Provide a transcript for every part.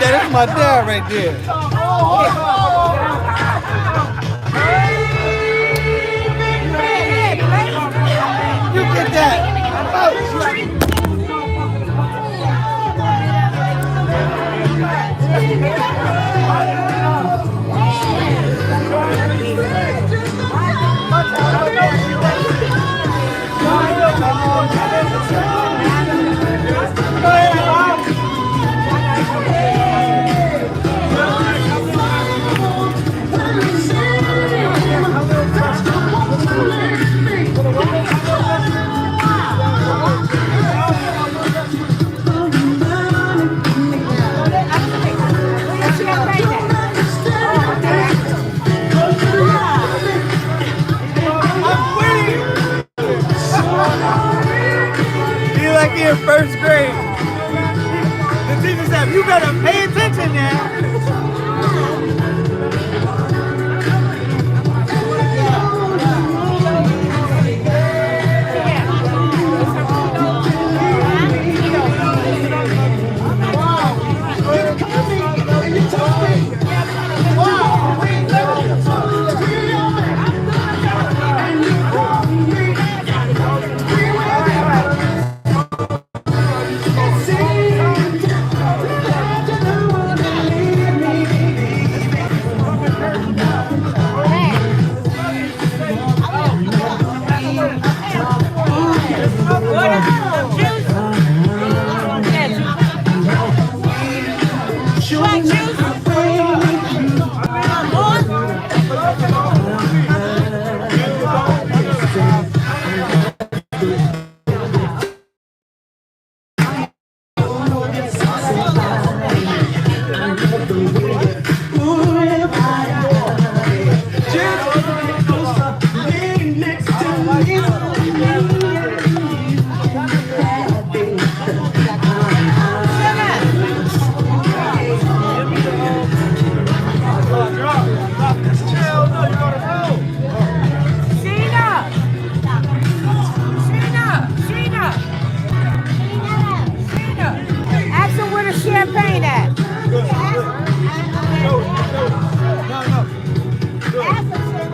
That's my dad right there. You get that. Like in first grade. The teacher said, you better pay attention now. Champagne at?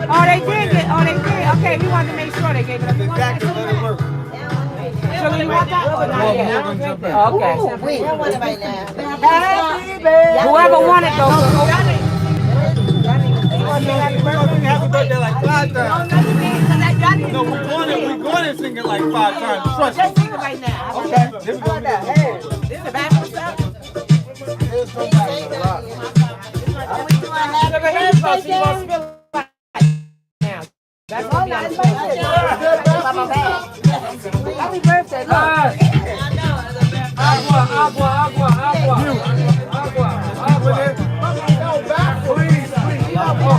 Oh, they did it. Oh, they did. Okay, we wanted to make sure they gave it up. So do you want that? Okay. We don't want it right now. Whoever wanted those. Happy birthday like 5 times. No, we're going to sing it like 5 times. Trust me. Just sing it right now. Okay. This is the back of the stuff. There's no back. That's gonna be on the Happy birthday, look. Agua. Please.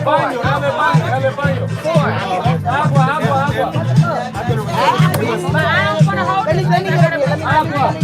Baño. Agua. Let me get Agua.